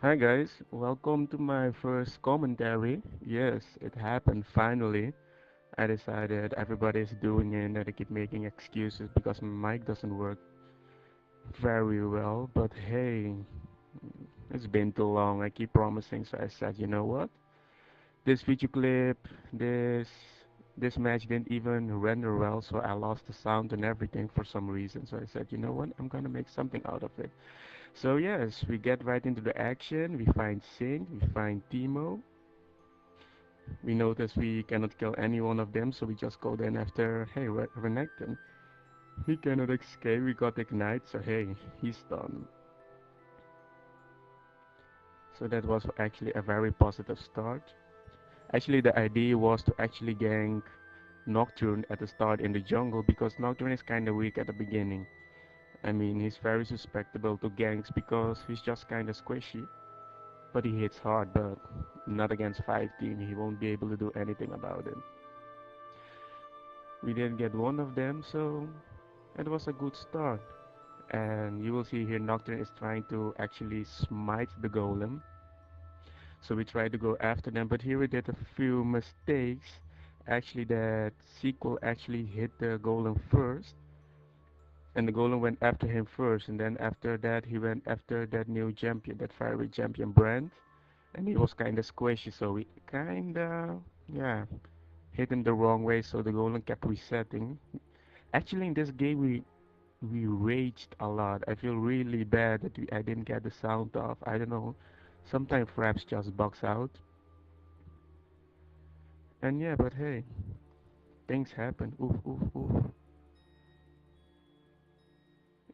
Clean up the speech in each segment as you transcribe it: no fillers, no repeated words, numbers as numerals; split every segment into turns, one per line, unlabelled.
Hi guys, welcome to my first commentary. Yes, it happened finally. I decided everybody's doing it and I keep making excuses because my mic doesn't work very well. But hey, it's been too long. I keep promising, so I said, you know what? This video clip, this this match didn't even render well, so I lost the sound and everything for some reason. So I said, you know what? I'm gonna make something out of it. So yes, we get right into the action. We find Xin, we find Timo. We notice we cannot kill any one of them, so we just go then after, hey, Renekton. He cannot escape, we got Ignite, so hey, he's done. So that was actually a very positive start. Actually, the idea was to actually gank Nocturne at the start in the jungle because Nocturne is kinda weak at the beginning. I mean, he's very susceptible to ganks because he's just kinda squishy. But he hits hard, but not against 5 team. He won't be able to do anything about it. We didn't get one of them, so it was a good start. And you will see here Nocturne is trying to actually smite the golem. So we tried to go after them, but here we did a few mistakes. Actually, that sequel actually hit the golem first, and the golem went after him first, and then after that he went after that new champion, that fiery champion Brand, and he was kinda squishy, so we kinda, yeah, hit him the wrong way, so the golem kept resetting. Actually, in this game we raged a lot. I feel really bad that I didn't get the sound off. I don't know. Sometimes fraps just bugs out. And yeah, but hey, things happen. Oof, oof, oof.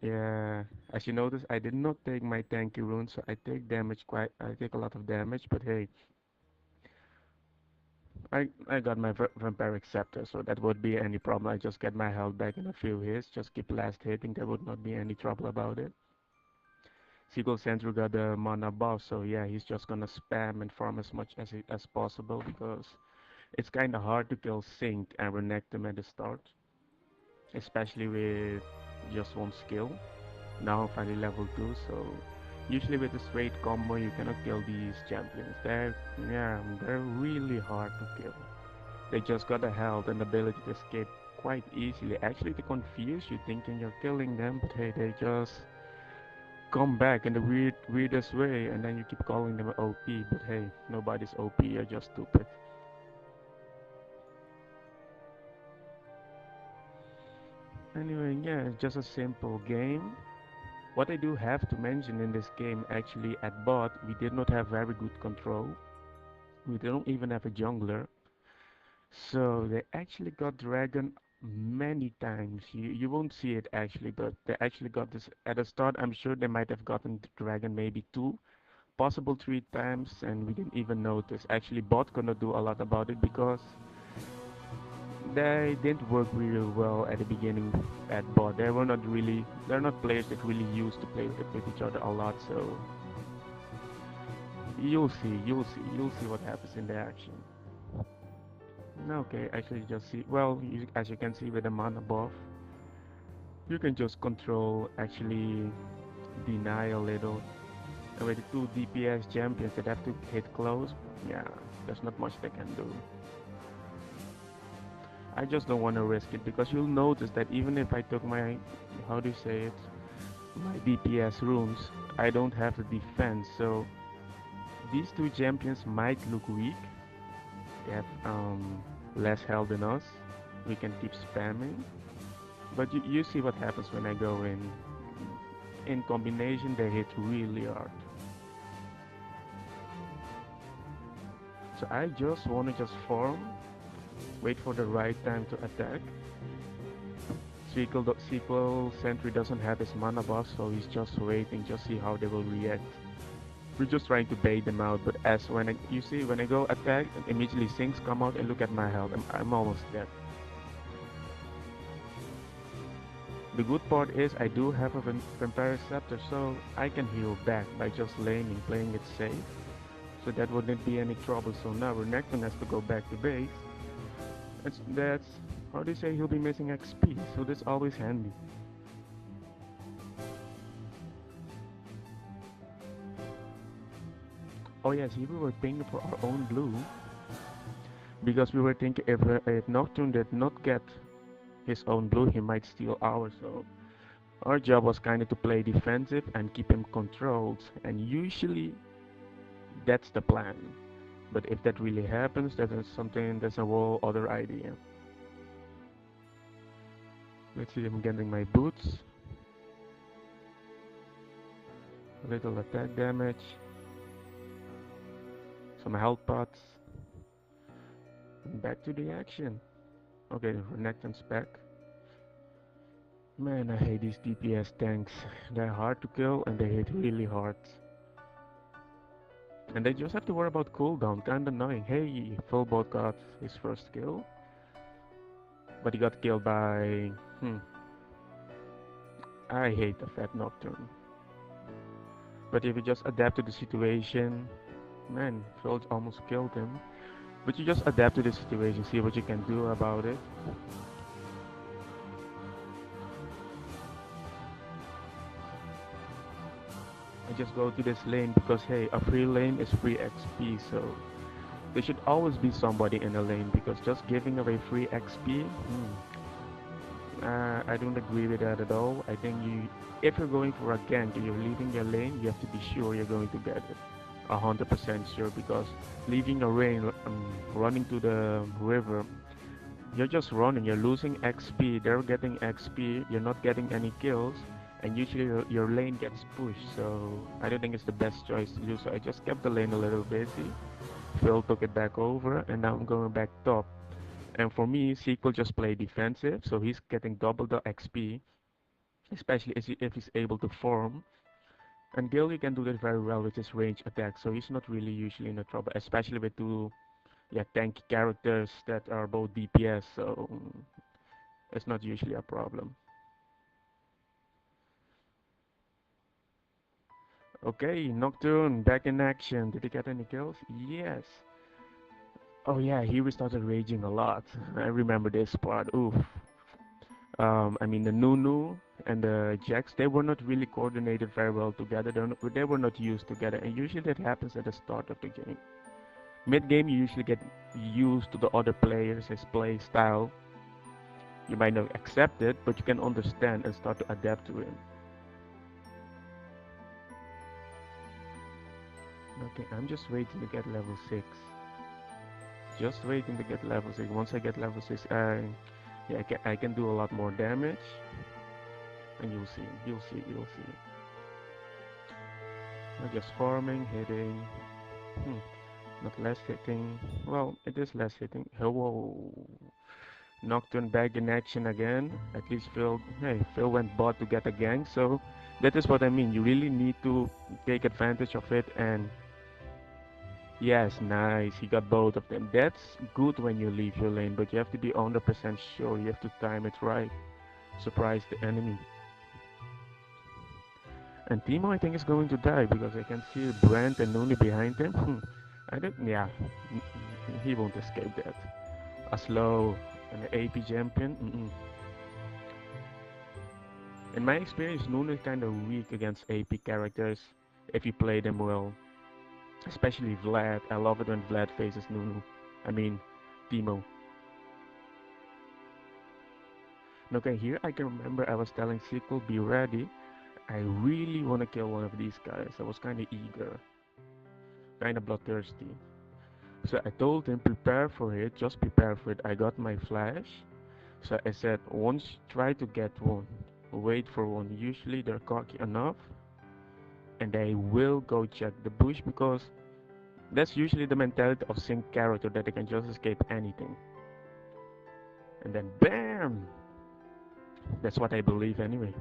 Yeah, as you notice, I did not take my tanky rune, so I take a lot of damage, but hey, I got my vampiric scepter, so that would be any problem. I just get my health back in a few hits, just keep last hitting, there would not be any trouble about it. Seagull Sentry got the mana buff, so yeah, he's just gonna spam and farm as much as possible because it's kinda hard to kill Sync and Renekton them at the start, especially with just one skill. Now I'm finally level 2, so usually with a straight combo you cannot kill these champions. They're really hard to kill. They just got the health and ability to escape quite easily. Actually, they confuse you thinking you're killing them, but hey, they just come back in the weirdest way, and then you keep calling them OP. But hey, nobody's OP. You're just stupid. Anyway, yeah, it's just a simple game. What I do have to mention in this game, actually, at bot, we did not have very good control. We don't even have a jungler. So they actually got dragon many times. You won't see it actually, but they actually got this at the start. I'm sure they might have gotten the dragon maybe two, possible three times, and we didn't even notice. Actually, bot cannot do a lot about it because they didn't work really well at the beginning at bot. They're not players that really used to play with each other a lot. So you'll see what happens in the action. Okay, actually just see, well, as you can see with the mana buff, you can just control, actually deny a little. And with the two DPS champions that have to hit close, yeah, there's not much they can do. I just don't want to risk it because you'll notice that even if I took my, how do you say it, my DPS runes, I don't have the defense. So these two champions might look weak. They have less health than us. We can keep spamming. But you see what happens when I go in. In combination, they hit really hard. So I just want to just farm, wait for the right time to attack. Sequel Sentry doesn't have his mana buff, so he's just waiting, just see how they will react. We're just trying to bait them out, but as you see, when I go attack, immediately Sinks come out and look at my health. I'm almost dead. The good part is I do have a Vampire Scepter, so I can heal back by just laning, playing it safe. So that wouldn't be any trouble. So now Renekton has to go back to base. That's how they say he'll be missing XP, so that's always handy. Oh yes, we were paying for our own blue because we were thinking if Nocturne did not get his own blue, he might steal ours. So our job was kind of to play defensive and keep him controlled, and usually that's the plan. But if that really happens, that is something that's a whole other idea. Let's see, I'm getting my boots, a little attack damage, some health pots, and back to the action. Okay, Renekton's back. Man, I hate these DPS tanks. They're hard to kill and they hit really hard. And they just have to worry about cooldown, kinda annoying. Hey, Fullbot got his first kill, but he got killed by... I hate the Fat Nocturne. But if you just adapt to the situation, man, Phil almost killed him. But you just adapt to the situation, see what you can do about it. I just go to this lane because hey, a free lane is free XP, so there should always be somebody in a lane because just giving away free XP, I don't agree with that at all. I think if you're going for a gank and you're leaving your lane, you have to be sure you're going to get it. 100% sure because leaving a lane, running to the river, you're just running, you're losing XP, they're getting XP, you're not getting any kills, and usually your lane gets pushed, so I don't think it's the best choice to do so. I just kept the lane a little busy. Phil took it back over, and now I'm going back top. And for me, Sequel just play defensive, so he's getting double the XP, especially if he's able to form. And Gilly can do that very well with his range attack, so he's not really usually in a trouble, especially with two tanky characters that are both DPS, so it's not usually a problem. Okay, Nocturne back in action. Did he get any kills? Yes. Oh yeah, he restarted raging a lot. I remember this part. Oof. I mean the Nunu and the Jax, they were not really coordinated very well together. They were not used together, and usually that happens at the start of the game. Mid game, you usually get used to the other players' his play style. You might not accept it, but you can understand and start to adapt to it. Okay, I'm just waiting to get level 6. Just waiting to get level 6. Once I get level 6, I can do a lot more damage. And you'll see. I'm just farming, hitting. Not less hitting. Well, it is less hitting. Whoa. Nocturne back in action again. At least Phil went bot to get a gang. So that is what I mean. You really need to take advantage of it. And yes, nice. He got both of them. That's good when you leave your lane, but you have to be 100% sure. You have to time it right. Surprise the enemy. And Timo, I think, is going to die because I can see Brand and Nuni behind him. I don't. Yeah, he won't escape that. A slow and an AP champion. In my experience, Nunu is kind of weak against AP characters if you play them well. Especially Vlad. I love it when Vlad faces Nunu. I mean, Timo. Okay, here I can remember I was telling Sequel, be ready. I really want to kill one of these guys. I was kind of eager. Kind of bloodthirsty. So I told him, prepare for it. Just prepare for it. I got my flash. So I said, once try to get one. Wait for one. Usually they're cocky enough. And they will go check the bush because that's usually the mentality of sync character that they can just escape anything. And then BAM! That's what I believe anyway.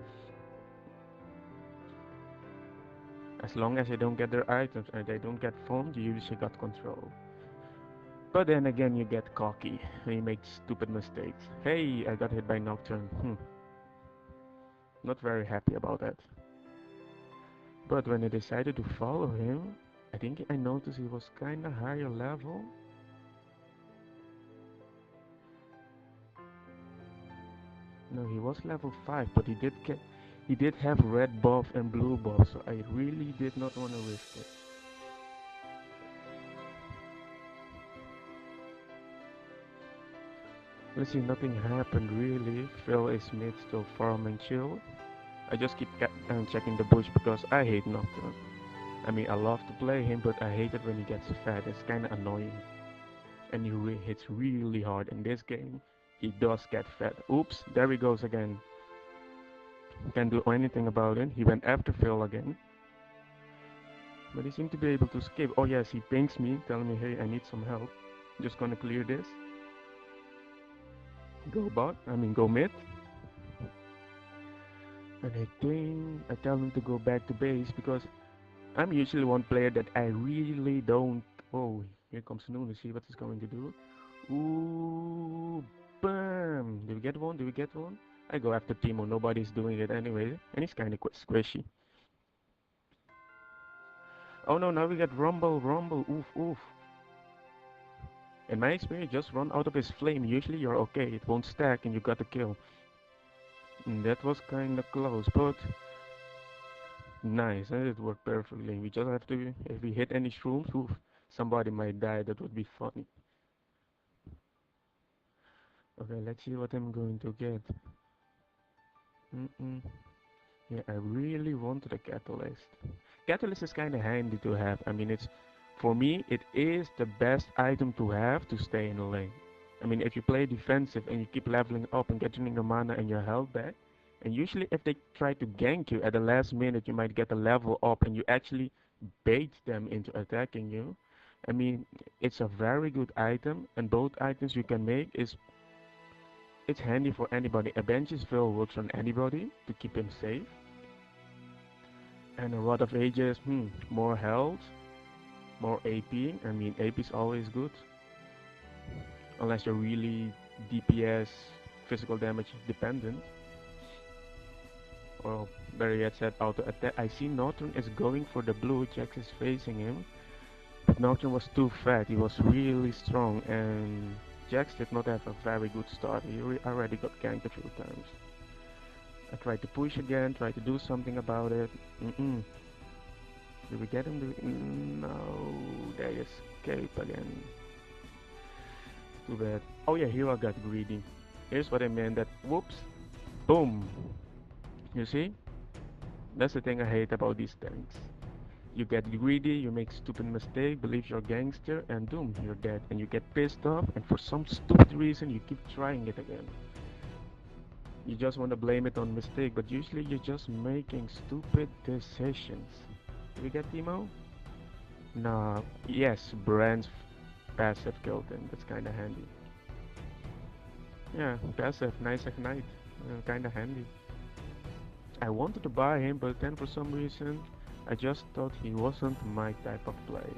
As long as they don't get their items and they don't get formed, you usually got control. But then again, you get cocky and you make stupid mistakes. Hey, I got hit by Nocturne. Not very happy about that. But when I decided to follow him, I think I noticed he was kinda higher level. No, he was level 5, but he did have red buff and blue buff, so I really did not want to risk it. Let's see, nothing happened really. Phil is mid, still farming chill. I just keep checking the bush because I hate Nocturne. I mean, I love to play him, but I hate it when he gets fat. It's kinda annoying. And he hits really hard in this game. He does get fat. Oops, there he goes again. Can't do anything about it. He went after Phil again. But he seemed to be able to skip. Oh yes, he pings me, telling me, hey, I need some help. Just gonna clear this. Go bot, I mean go mid. And I think I tell him to go back to base because I'm usually one player that I really don't. Oh, here comes Noon to see what he's going to do. Ooh, bam! Do we get one? Do we get one? I go after Timo. Nobody's doing it anyway, and he's kind of squishy. Oh no! Now we get Rumble, Rumble. Oof, oof. In my experience, just run out of his flame. Usually you're okay. It won't stack, and you got the kill. And that was kind of close, but nice. And it worked perfectly. We just have to. If we hit any shrooms, oof, somebody might die. That would be funny. Okay, let's see what I'm going to get. Mm-mm. Yeah, I really wanted a catalyst. Catalyst is kind of handy to have. I mean, it's for me, it is the best item to have to stay in the lane. I mean, if you play defensive and you keep leveling up and getting your mana and your health back, and usually if they try to gank you at the last minute, you might get a level up and you actually bait them into attacking you. I mean, it's a very good item, and both items you can make is it's handy for anybody. A bench is fill works on anybody to keep him safe. And a lot of ages, more health, more AP. I mean, AP is always good, unless you're really DPS, physical damage dependent, or better yet said, auto attack. I see Norton is going for the blue, Jax is facing him, but Norton was too fat, he was really strong, and Jax did not have a very good start. He already got ganked a few times. I tried to push again, tried to do something about it. Did we get him? No, they escape again. Too bad. Oh yeah, here I got greedy. Here's what I meant that whoops, boom. You see? That's the thing I hate about these tanks. You get greedy, you make stupid mistake, believe you're a gangster, and boom, you're dead. And you get pissed off, and for some stupid reason, you keep trying it again. You just want to blame it on mistake, but usually you're just making stupid decisions. Do we get Timo? Nah, yes, Brand's passive killed him. That's kinda handy. Yeah, passive, nice ignite. Kinda handy. I wanted to buy him, but then for some reason, I just thought he wasn't my type of play.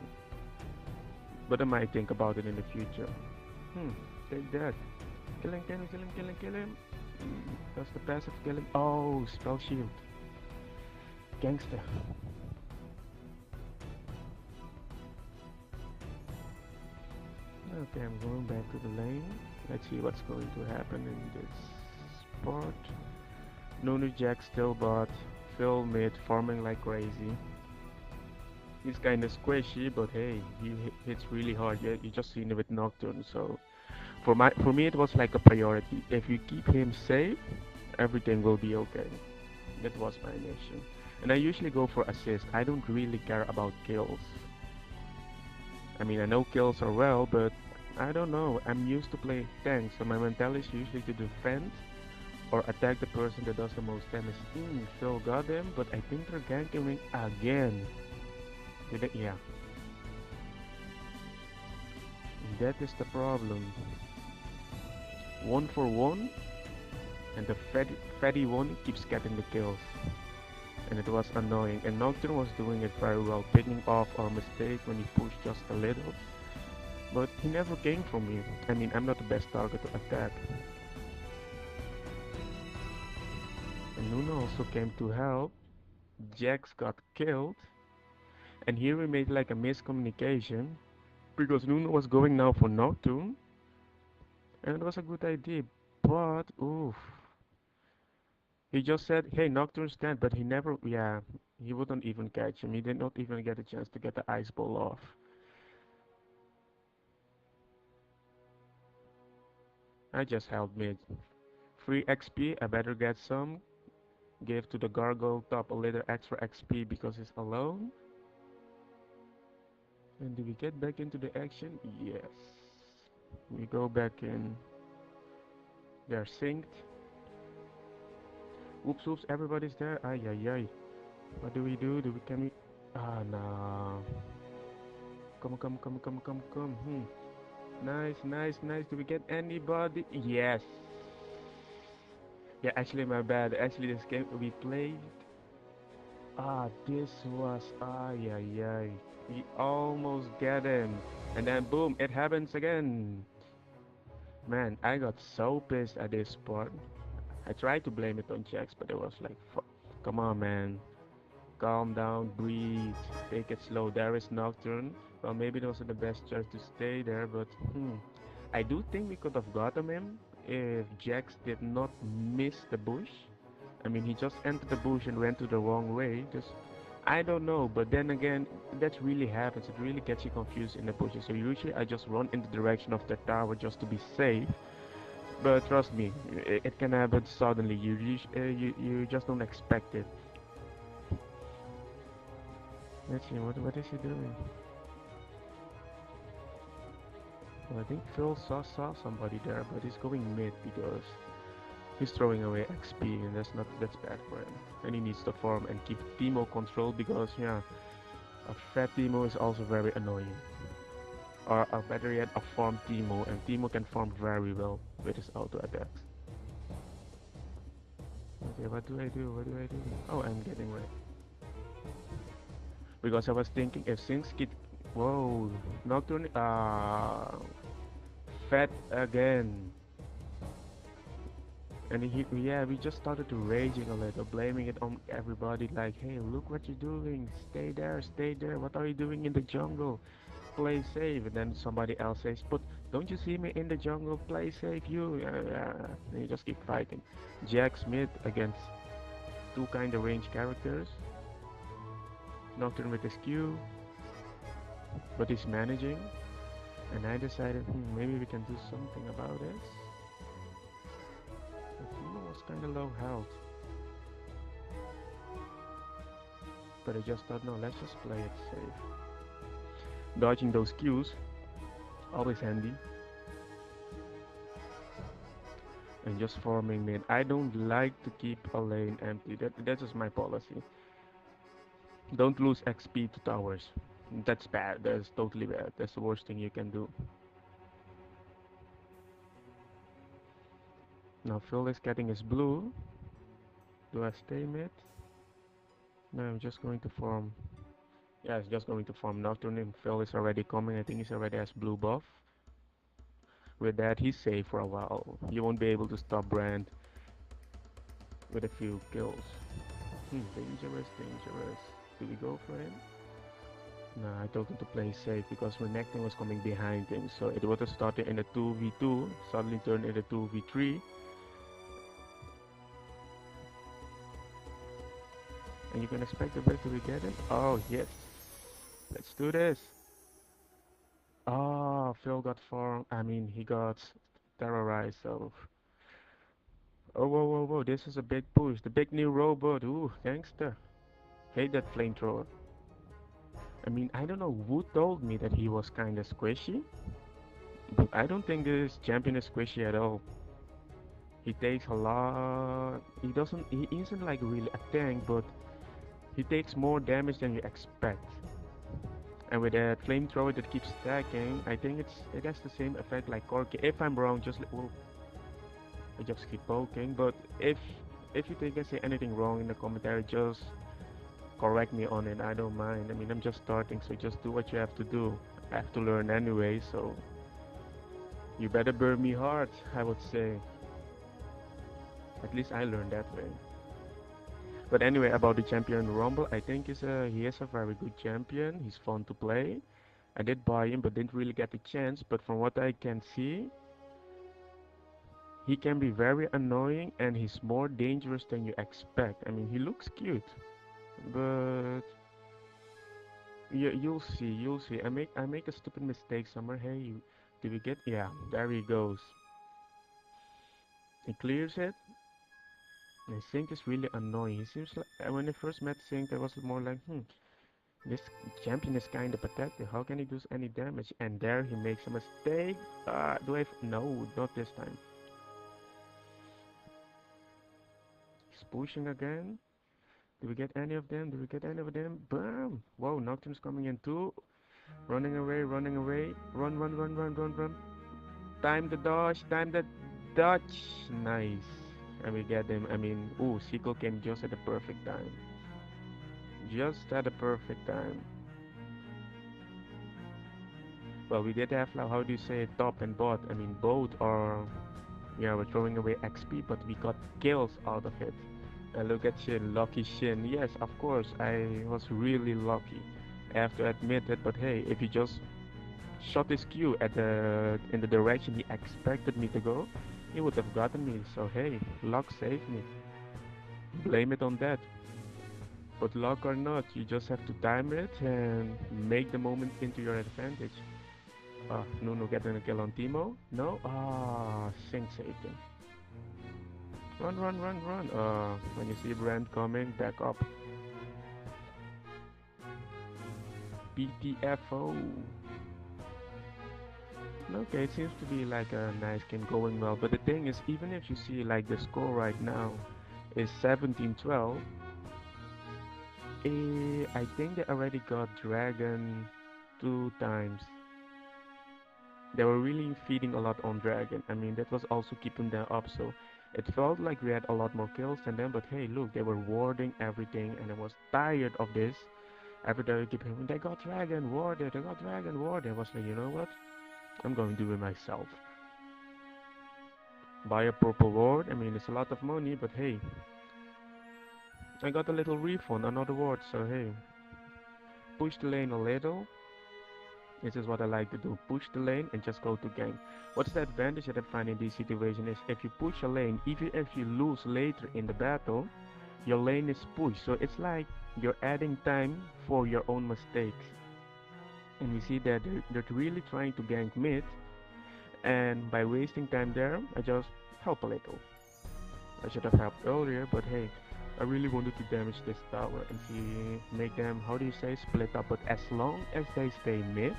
But I might think about it in the future. Take that. Kill him, kill him, kill him, kill him, kill him. That's the passive kill him. Oh, spell shield. Gangster. Okay, I'm going back to the lane. Let's see what's going to happen in this part. Nunu Jack still bot. Phil mid, farming like crazy. He's kinda squishy, but hey, he hits really hard. You just seen it with Nocturne, so for me it was like a priority. If you keep him safe, everything will be okay. That was my mission. And I usually go for assist. I don't really care about kills. I mean, I know kills are well, but I don't know. I'm used to play tanks, so my mentality is usually to defend or attack the person that does the most damage. Phil got them, but I think they're ganking me again. Did it? Yeah. That is the problem. 1 for 1, and the fatty one keeps getting the kills. And it was annoying. And Nocturne was doing it very well, picking off our mistake when he pushed just a little. But he never came for me. I mean, I'm not the best target to attack. And Nuno also came to help. Jax got killed. And here we made like a miscommunication. Because Nuno was going now for Nocturne. And it was a good idea. But, oof. He just said, hey, Nocturne stand. But he never, yeah, he wouldn't even catch him. He did not even get a chance to get the ice ball off. I just held mid. Free XP, I better get some. Give to the gargoyle top a little extra XP because he's alone. And do we get back into the action? Yes. We go back in. They're synced. Whoops, whoops, everybody's there. Ay, ay, ay. What do we do? Can we? Ah, no. Come, come, come, come, come, come. Nice, nice, nice. Do we get anybody? Yes. Yeah, actually, my bad. Actually, this game we played. Ah, this was. Ay, ay, ay. We almost get him. And then, boom, it happens again. Man, I got so pissed at this spot. I tried to blame it on Jax, but it was like, come on, man. Calm down, breathe, take it slow. There is Nocturne. Well, maybe it wasn't the best choice to stay there, but I do think we could have gotten him if Jax did not miss the bush. I mean, he just entered the bush and went to the wrong way. Just, I don't know, but then again, that really happens. It really gets you confused in the bushes. So usually I just run in the direction of the tower just to be safe. But trust me, it can happen suddenly. You just don't expect it. Let's see, what is he doing? Well, I think Phil saw somebody there, but he's going mid because he's throwing away XP, and that's bad for him. And he needs to farm and keep Teemo controlled because yeah, a fat Teemo is also very annoying. Or better yet, a farm Teemo, and Teemo can farm very well with his auto attacks. Okay, what do I do? What do I do? Oh, I'm getting ready. Because I was thinking if Sin's kid, whoa, Nocturne, fat again. And yeah, we just started to raging a little, blaming it on everybody. Like, hey, look what you're doing. Stay there, stay there. What are you doing in the jungle? Play safe. And then somebody else says, but don't you see me in the jungle? Play safe, you. And you just keep fighting. Jack Smith against two kind of ranged characters. Nocturne with his Q, but he's managing. And I decided, maybe we can do something about this. The Teemo was kind of low health. But I just thought, no, let's just play it safe. Dodging those Qs, always handy. And just farming mid. I don't like to keep a lane empty. That's just my policy. Don't lose XP to towers. That's bad. That's totally bad. That's the worst thing you can do. Now Phil is getting his blue. Do I stay mid? No, I'm just going to farm. Yeah, it's just going to farm Nocturne. Phil is already coming. I think he's already has blue buff. With that, he's safe for a while. You won't be able to stop Brand with a few kills. Dangerous, dangerous. Do we go for him? No, I told him to play safe because Renekton was coming behind him. So it would have started in a 2v2, suddenly turned into 2v3. And you can expect the best to be getting. Oh, yes. Let's do this. Oh, Phil got farmed. I mean, he got terrorized. So, oh, whoa, whoa, whoa. This is a big push. The big new robot. Ooh, gangster. Hate that flamethrower. I mean, I don't know who told me that he was kind of squishy. But I don't think this champion is squishy at all. He takes a lot. He isn't like really a tank, but he takes more damage than you expect. And with that flamethrower that keeps stacking, I think it has the same effect like Corki. If I'm wrong, well, I just keep poking. But if you think I say anything wrong in the commentary, just correct me on it. I don't mind. I mean, I'm just starting, so just do what you have to do. I have to learn anyway, so you better burn me hard, I would say. At least I learned that way. But anyway, about the champion Rumble, I think he is a very good champion. He's fun to play. I did buy him, but didn't really get the chance. But from what I can see, he can be very annoying, and he's more dangerous than you expect. I mean, he looks cute, but you'll see, you'll see. I make a stupid mistake somewhere. Hey, did we get? Yeah, there he goes. He clears it. And Sync is really annoying. He seems like when I first met Sync, I was more like, this champion is kind of pathetic. How can he do any damage? And there he makes a mistake. No, not this time. He's pushing again. Do we get any of them? Do we get any of them? Bam! Whoa, Nocturne's coming in too. Running away, running away. Run, run, run, run, run, run. Time the dodge, time the dodge. Nice. And we get him. I mean, ooh, Sequel came just at the perfect time. Just at the perfect time. Well, we did have, like, how do you say, top and bot? I mean, both are, yeah, we're throwing away XP, but we got kills out of it. And look at Shin, lucky Shin. Yes, of course, I was really lucky. I have to admit it, but hey, if he just shot his Q at in the direction he expected me to go, he would have gotten me. So hey, luck saved me. Blame it on that. But luck or not, you just have to time it and make the moment into your advantage. Nuno getting a kill on Timo. No? Sink saved him. Run, run, run, run. When you see Brand coming, back up. BTFO. Okay, it seems to be like a nice game going well, but the thing is, even if you see like the score right now is 17-12, I think they already got Dragon 2 times. They were really feeding a lot on Dragon. I mean, that was also keeping them up, so it felt like we had a lot more kills than them, but hey, look, they were warding everything, and I was tired of this. Every day I keep hearing, they got Dragon warded, they got Dragon warded. I was like, you know what? I'm going to do it myself. Buy a purple ward. I mean, it's a lot of money, but hey, I got a little refund, another ward, so hey, push the lane a little. This is what I like to do. Push the lane and just go to gank. What's the advantage that I find in this situation is if you push a lane, even if you lose later in the battle, your lane is pushed. So it's like you're adding time for your own mistakes. And we see that they're really trying to gank mid. And by wasting time there, I just help a little. I should have helped earlier, but hey, I really wanted to damage this tower and see, make them, how do you say, split up. But as long as they stay mid,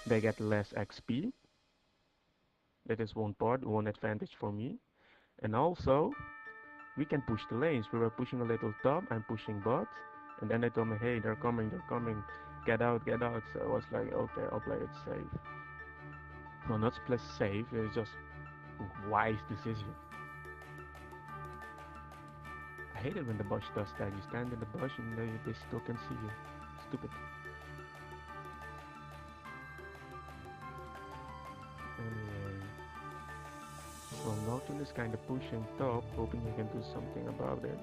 they get less XP. That is one part, one advantage for me. And also, we can push the lanes. We were pushing a little top, I'm pushing bot. And then they told me, hey, they're coming, get out, get out. So I was like, okay, I'll play it safe. Well, not play safe, it's just a wise decision. I hate it when the bush does that. You stand in the bush and they still can see you. Stupid. Anyway. So Norton is kind of pushing top, hoping he can do something about it.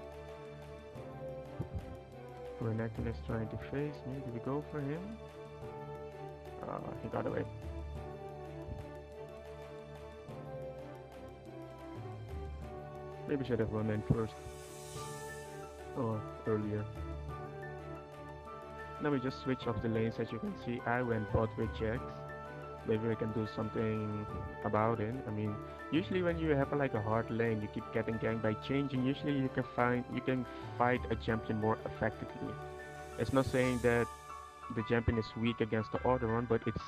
Renekton is trying to face me. Do we go for him? He got away. Maybe should have run in first. Or earlier. Now we just switch off the lanes. As you can see, I went bot with Jax. Maybe we can do something about it. I mean, usually when you have like a hard lane, you keep getting ganked. By changing, usually you can fight a champion more effectively. It's not saying that the champion is weak against the other one, but it's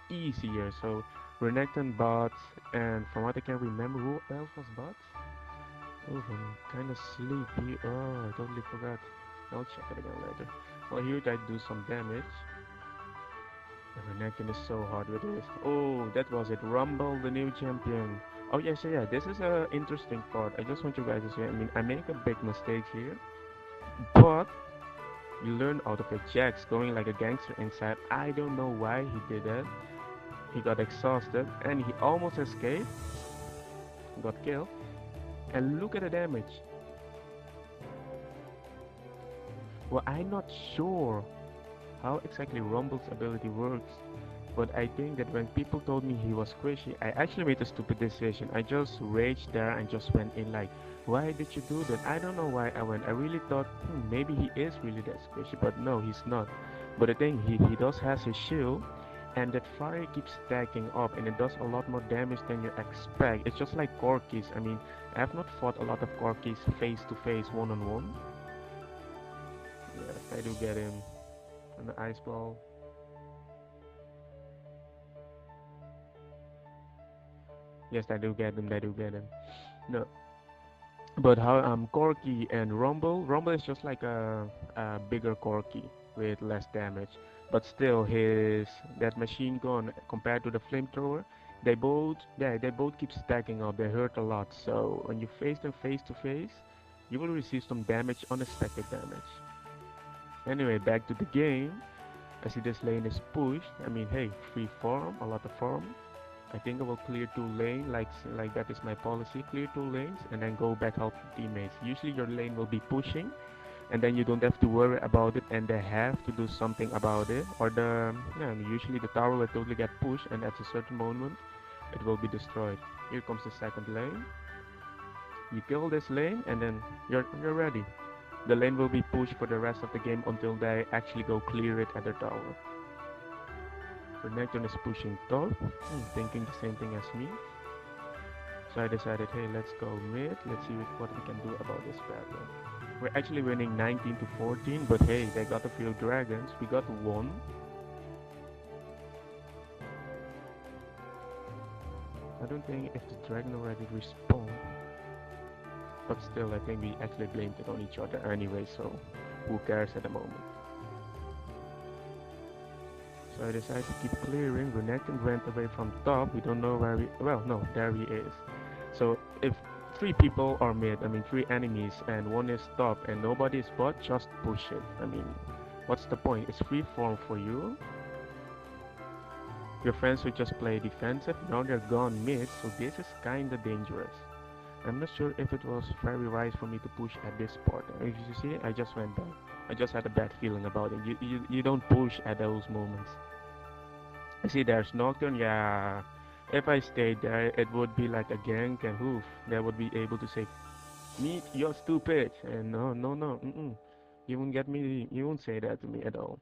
easier. So Renekton bot, and from what I can remember, who else was bot? Oh, I'm kind of sleepy. Oh, I totally forgot. I'll check it again later. Well, here I do some damage. Renekton is so hard with this. Oh, that was it. Rumble, the new champion. Oh yes, yeah. This is a interesting part. I just want you guys to see. I mean, I make a big mistake here, but you learn out of it. Jax going like a gangster inside. I don't know why he did that. He got exhausted and he almost escaped. Got killed. And look at the damage. Well, I'm not sure how exactly Rumble's ability works, but I think that when people told me he was squishy, I actually made a stupid decision. I just raged there and just went in like, why did you do that? I don't know why I went. I really thought, maybe he is really that squishy, but no, he's not. But the thing, he does has his shield, and that fire keeps stacking up and it does a lot more damage than you expect. It's just like Corkis. I mean, I have not fought a lot of Corkis face to face, one on one. Yes, I do get him on the ice ball. Yes, I do get him. I do get him. No, but how Corki and Rumble is just like a bigger Corki with less damage. But still, his that machine gun compared to the flamethrower, they both keep stacking up. They hurt a lot. So when you face them face to face, you will receive some damage, unexpected damage. Anyway, back to the game. I see this lane is pushed. I mean, hey, free farm, a lot of farm. I think I will clear 2 lanes, like that is my policy. Clear 2 lanes and then go back help your teammates. Usually your lane will be pushing, and then you don't have to worry about it, and they have to do something about it. Or usually the tower will totally get pushed, and at a certain moment, it will be destroyed. Here comes the second lane. You kill this lane, and then you're ready. The lane will be pushed for the rest of the game until they actually go clear it at their tower. So Necton is pushing top, thinking the same thing as me. So I decided, hey, let's go mid. Let's see what we can do about this battle. We're actually winning 19 to 14, but hey, they got a few dragons. We got one. I don't think if the dragon already respawned. But still, I think we actually blamed it on each other anyway, so who cares at the moment. So I decided to keep clearing. Renekton went away from top. We don't know where we... Well, no, there he is. So if 3 people are mid, I mean 3 enemies, and 1 is top, and nobody is bot, just push it. I mean, what's the point? It's free form for you. Your friends would just play defensive. Now they're gone mid, so this is kinda dangerous. I'm not sure if it was very wise for me to push at this part. If you see, I just went down. I just had a bad feeling about it. You don't push at those moments. I see there's Nocturne. Yeah, if I stayed there, it would be like a gank and hoof. They would be able to say, "Me, you're stupid." And no, no, no. You won't get me. You won't say that to me at all.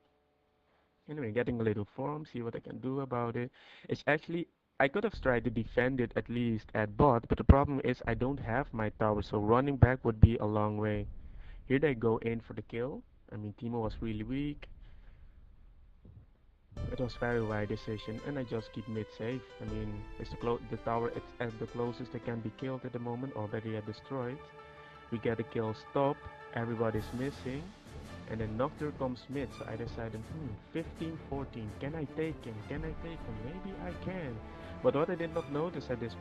Anyway, getting a little form, see what I can do about it. It's actually, I could have tried to defend it at least at bot, but the problem is I don't have my tower, so running back would be a long way. Here they go in for the kill. I mean, Timo was really weak. It was very wide decision, and I just keep mid safe. I mean, it's the tower it's at the closest they can be killed at the moment, already destroyed. We get a kill stop, everybody's missing. And then Nocturne comes mid, so I decided, 15-14, can I take him? Can I take him? Maybe I can. But what I did not notice at this